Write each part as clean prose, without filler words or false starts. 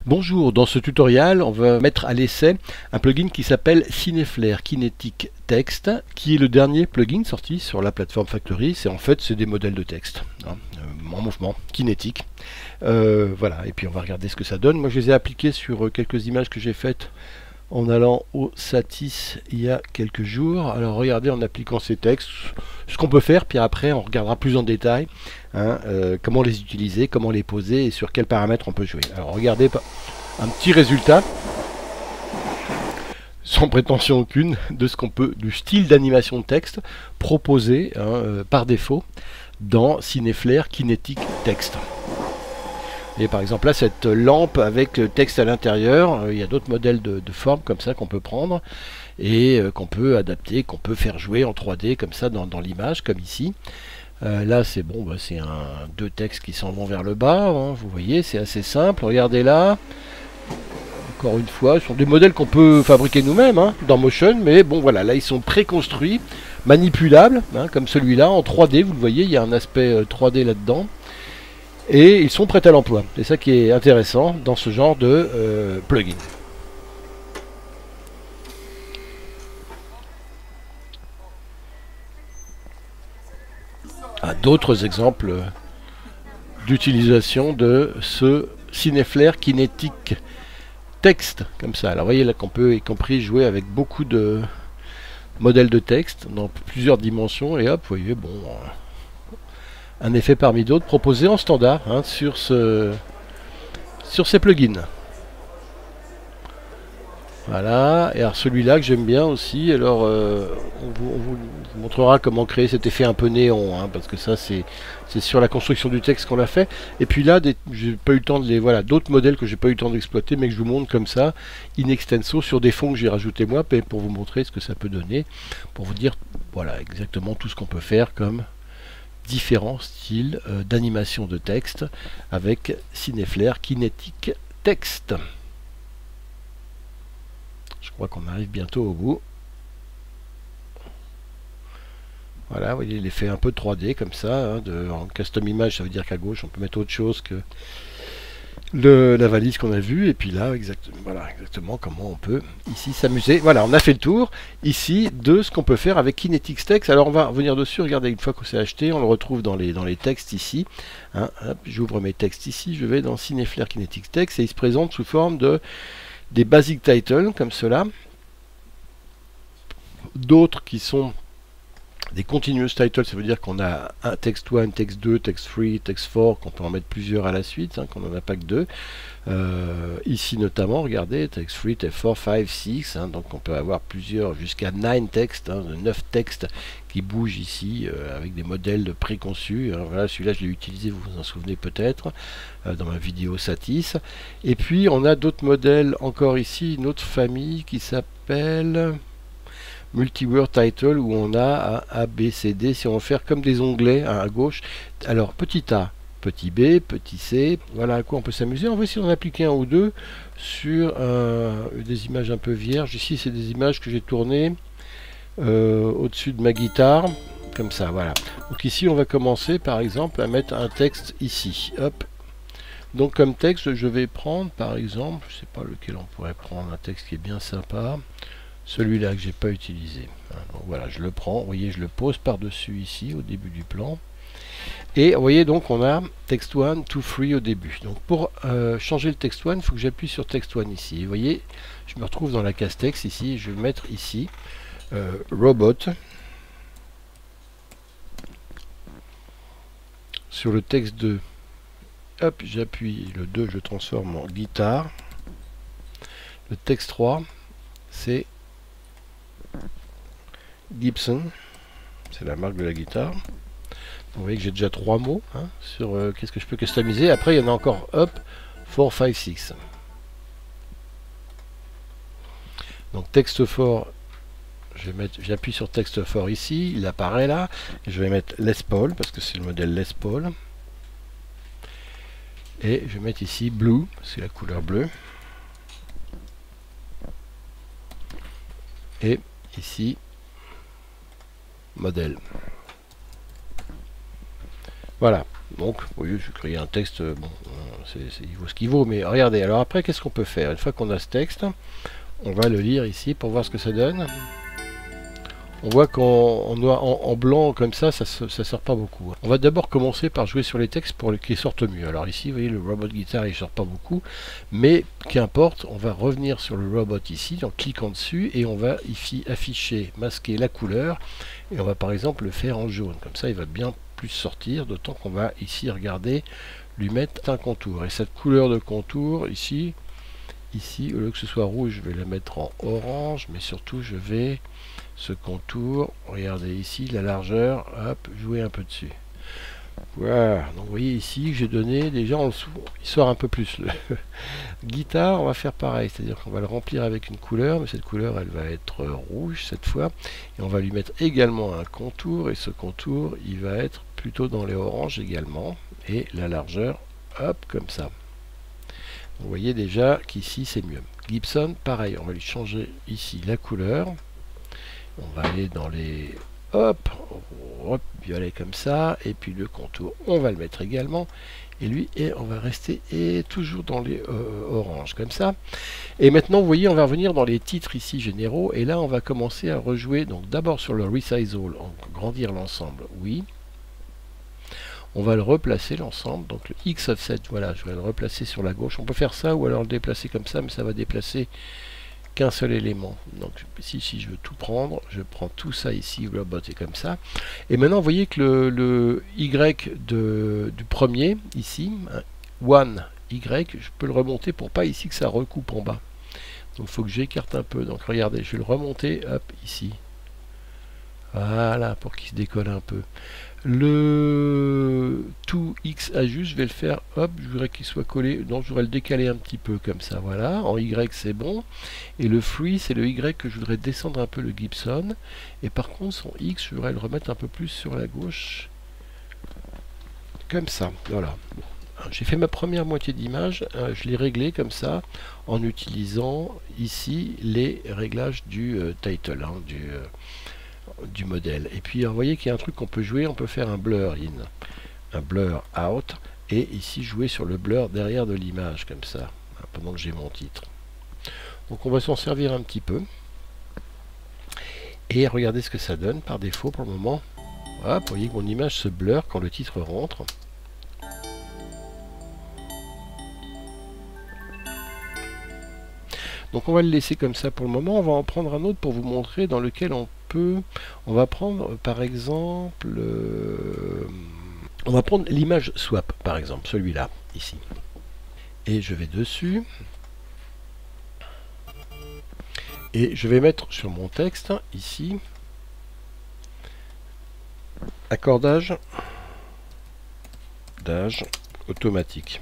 Bonjour, dans ce tutoriel, on va mettre à l'essai un plugin qui s'appelle CineFlair Kinetic Text, qui est le dernier plugin sorti sur la plateforme Factory. C'est des modèles de texte en mouvement, kinétique. Voilà, et puis on va regarder ce que ça donne. Moi, je les ai appliqués sur quelques images que j'ai faites en allant au Satis il y a quelques jours. Alors regardez, en appliquant ces textes, ce qu'on peut faire, puis après on regardera plus en détail comment les utiliser, comment les poser et sur quels paramètres on peut jouer. Alors regardez un petit résultat, sans prétention aucune, de ce qu'on peut, du style d'animation de texte proposé par défaut dans CineFlair Kinetic Text. Et par exemple là, cette lampe avec le texte à l'intérieur, il y a d'autres modèles de formes comme ça qu'on peut prendre et qu'on peut adapter, qu'on peut faire jouer en 3D comme ça dans l'image, comme ici. Là c'est bon, c'est deux textes qui s'en vont vers le bas, vous voyez, c'est assez simple. Regardez là, encore une fois, ce sont des modèles qu'on peut fabriquer nous-mêmes dans Motion, mais bon voilà, là ils sont préconstruits, manipulables, comme celui-là en 3D, vous le voyez, il y a un aspect 3D là-dedans. Et ils sont prêts à l'emploi. C'est ça qui est intéressant dans ce genre de plugin. D'autres exemples d'utilisation de ce CineFlair Kinetic Text, comme ça. Alors vous voyez là qu'on peut y compris jouer avec beaucoup de modèles de texte dans plusieurs dimensions, et hop, vous voyez, bon, un effet parmi d'autres proposé en standard sur ces plugins. Voilà, et alors celui-là que j'aime bien aussi, alors on vous montrera comment créer cet effet un peu néon, parce que ça c'est sur la construction du texte qu'on l'a fait. Et puis là, j'ai pas eu le temps de les, voilà, d'autres modèles que j'ai pas eu le temps d'exploiter, mais que je vous montre comme ça, in extenso, sur des fonds que j'ai rajouté moi, pour vous montrer ce que ça peut donner, pour vous dire, voilà, exactement tout ce qu'on peut faire comme différents styles d'animation de texte avec CineFlair Kinetic Text. Je crois qu'on arrive bientôt au bout. Voilà, vous voyez l'effet un peu 3D comme ça, en custom image, ça veut dire qu'à gauche on peut mettre autre chose que la valise qu'on a vue, et puis là exactement comment on peut ici s'amuser. Voilà, on a fait le tour ici de ce qu'on peut faire avec Kinetic Text. Alors on va revenir dessus, regardez, une fois qu'on s'est acheté, on le retrouve dans les textes ici. J'ouvre mes textes ici, je vais dans CineFlair Kinetic Text et il se présente sous forme de des basic titles comme cela, d'autres qui sont des continuous titles, ça veut dire qu'on a un texte 1, texte 2, texte 3, texte 4, qu'on peut en mettre plusieurs à la suite, qu'on n'en a pas que deux. Ici notamment, regardez, texte 3, texte 4, 5, 6, donc on peut avoir plusieurs, jusqu'à 9 textes, 9 textes qui bougent ici, avec des modèles préconçus. Voilà, celui-là je l'ai utilisé, vous vous en souvenez peut-être, dans ma vidéo Satis. Et puis on a d'autres modèles encore ici, une autre famille qui s'appelle Multi-Word Title, où on a A, B, C, D, si on veut faire comme des onglets à gauche. Alors petit A, petit B, petit C, voilà à quoi on peut s'amuser. On va essayer d'en appliquer un ou deux sur des images un peu vierges. Ici c'est des images que j'ai tournées au-dessus de ma guitare, comme ça, voilà. Donc ici on va commencer par exemple à mettre un texte ici, hop. Donc comme texte je vais prendre par exemple, je sais pas lequel on pourrait prendre, un texte qui est bien sympa, celui-là que j'ai pas utilisé. Donc voilà, je le prends, vous voyez, je le pose par-dessus ici au début du plan. Et vous voyez, donc on a text 1, 2, 3 au début. Donc pour changer le text 1, il faut que j'appuie sur text 1 ici. Et vous voyez, je me retrouve dans la case texte ici, je vais mettre ici robot. Sur le texte 2, hop, j'appuie le 2, je transforme en guitare. Le texte 3, c'est Gibson, c'est la marque de la guitare. Vous voyez que j'ai déjà 3 mots sur qu'est-ce que je peux customiser. Après il y en a encore, hop, 4, 5, 6. Donc texte fort, j'appuie sur texte fort ici, il apparaît là. Je vais mettre Les Paul parce que c'est le modèle Les Paul. Et je vais mettre ici Blue, c'est la couleur bleue. Et ici modèle. Voilà, Donc, vous voyez, je vais créer un texte, bon, il vaut ce qu'il vaut, mais regardez, alors après, qu'est-ce qu'on peut faire? Une fois qu'on a ce texte, on va le lire ici pour voir ce que ça donne. On voit en blanc comme ça sort pas beaucoup. On va d'abord commencer par jouer sur les textes pour qu'ils sortent mieux. Alors ici, vous voyez, le robot guitar, il sort pas beaucoup, mais qu'importe, on va revenir sur le robot ici, en cliquant dessus, et on va ici afficher, masquer la couleur, et on va par exemple le faire en jaune. Comme ça, il va bien plus sortir, d'autant qu'on va ici regarder, lui mettre un contour. Et cette couleur de contour ici, au lieu que ce soit rouge, je vais la mettre en orange, mais surtout je vais ce contour, regardez ici la largeur, hop, jouer un peu dessus. Voilà, donc vous voyez ici que j'ai donné déjà en dessous, il sort un peu plus. Le guitare, on va faire pareil, c'est-à-dire qu'on va le remplir avec une couleur, mais cette couleur elle va être rouge cette fois, et on va lui mettre également un contour, et ce contour il va être plutôt dans les oranges également, et la largeur, hop, comme ça. Vous voyez déjà qu'ici c'est mieux. Gibson, pareil, on va lui changer ici la couleur. On va aller dans les hop, violet comme ça, et puis le contour, on va le mettre également. Et lui, on va rester toujours dans les oranges comme ça. Et maintenant, vous voyez, on va revenir dans les titres ici généraux, et là, on va commencer à rejouer. Donc d'abord sur le resize all, grandir l'ensemble, oui. On va le replacer l'ensemble, donc le X offset, voilà, je vais le replacer sur la gauche. On peut faire ça ou alors le déplacer comme ça, mais ça va déplacer qu'un seul élément. Donc si je veux tout prendre, je prends tout ça ici, robot est comme ça. Et maintenant, vous voyez que le Y du premier, ici, one Y, je peux le remonter pour pas ici que ça recoupe en bas. Donc il faut que j'écarte un peu. Donc regardez, je vais le remonter, hop, ici. Voilà, pour qu'il se décolle un peu. Le tout X ajuste, je vais le faire, hop, je voudrais qu'il soit collé, donc je voudrais le décaler un petit peu comme ça, voilà, en Y c'est bon, et le free c'est le Y que je voudrais descendre un peu le Gibson, et par contre son X, je voudrais le remettre un peu plus sur la gauche, comme ça, voilà. J'ai fait ma première moitié d'image, je l'ai réglé comme ça, en utilisant ici les réglages du title, hein, du modèle. Et puis vous voyez qu'il y a un truc qu'on peut jouer, on peut faire un blur in, un blur out, et ici jouer sur le blur derrière de l'image comme ça, pendant que j'ai mon titre. Donc on va s'en servir un petit peu, et regardez ce que ça donne par défaut pour le moment. Hop, vous voyez que mon image se blur quand le titre rentre. Donc on va le laisser comme ça pour le moment. On va en prendre un autre pour vous montrer dans lequel on va prendre par exemple on va prendre l'image swap par exemple, celui-là ici, et je vais dessus et je vais mettre sur mon texte ici accordage automatique,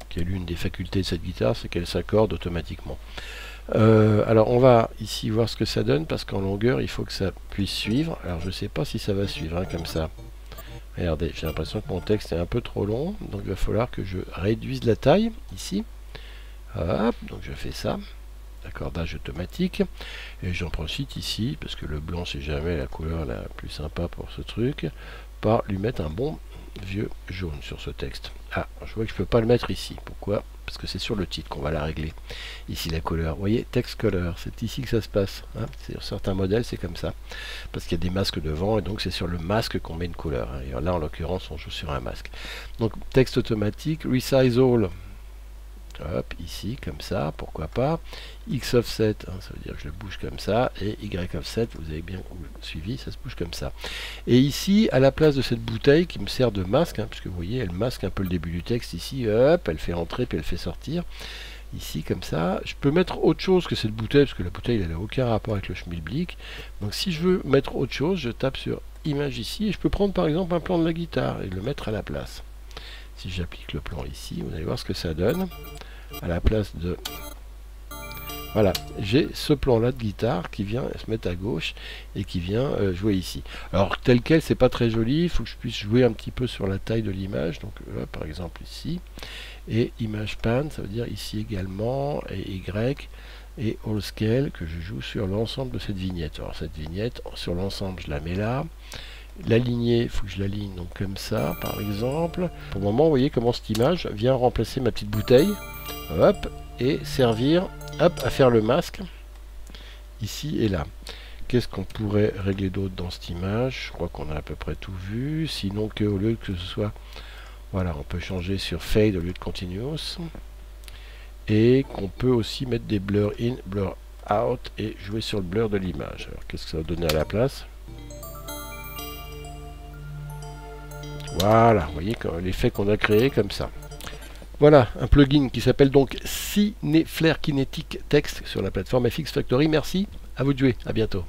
qui est l'une des facultés de cette guitare, c'est qu'elle s'accorde automatiquement. Alors on va ici voir ce que ça donne, parce qu'en longueur il faut que ça puisse suivre. Alors je sais pas si ça va suivre, hein, comme ça. Regardez, j'ai l'impression que mon texte est un peu trop long, donc il va falloir que je réduise la taille ici. Hop, donc je fais ça, accordage automatique, et j'en profite ici, parce que le blanc c'est jamais la couleur la plus sympa pour ce truc, par lui mettre un bon vieux jaune sur ce texte. Ah, je vois que je peux pas le mettre ici. Pourquoi? Parce que c'est sur le titre qu'on va la régler. Ici la couleur. Vous voyez, text color, c'est ici que ça se passe. Hein, sur certains modèles, c'est comme ça. Parce qu'il y a des masques devant, et donc c'est sur le masque qu'on met une couleur. Hein. Et là, en l'occurrence, on joue sur un masque. Donc, texte automatique, resize all. Hop, ici, comme ça, pourquoi pas. X offset, hein, ça veut dire que je le bouge comme ça. Et Y offset, vous avez bien suivi, ça se bouge comme ça. Et ici, à la place de cette bouteille qui me sert de masque, hein, puisque vous voyez, elle masque un peu le début du texte ici, hop, elle fait entrer puis elle fait sortir. Ici, comme ça, je peux mettre autre chose que cette bouteille, parce que la bouteille, elle n'a aucun rapport avec le schmilblick. Donc si je veux mettre autre chose, je tape sur image ici, et je peux prendre par exemple un plan de la guitare et le mettre à la place. Si j'applique le plan ici, vous allez voir ce que ça donne. À la place de... Voilà, j'ai ce plan-là de guitare qui vient se mettre à gauche et qui vient jouer ici. Alors, tel quel, c'est pas très joli, il faut que je puisse jouer un petit peu sur la taille de l'image. Donc, là, par exemple, ici. Et image pan, ça veut dire ici également, et Y, et all scale, que je joue sur l'ensemble de cette vignette. Alors, cette vignette, sur l'ensemble, je la mets là. L'aligner, il faut que je l'aligne donc comme ça, par exemple. Pour le moment, vous voyez comment cette image vient remplacer ma petite bouteille. Hop, et servir, hop, à faire le masque, ici et là. Qu'est-ce qu'on pourrait régler d'autre dans cette image? Je crois qu'on a à peu près tout vu. Sinon qu'au lieu que ce soit... Voilà, on peut changer sur Fade au lieu de Continuous. Et qu'on peut aussi mettre des blur in, blur out et jouer sur le blur de l'image. Alors qu'est-ce que ça va donner à la place? Voilà, vous voyez l'effet qu'on a créé comme ça. Voilà, un plugin qui s'appelle donc CineFlare Kinetic Text sur la plateforme FX Factory. Merci, à vous de jouer, à bientôt.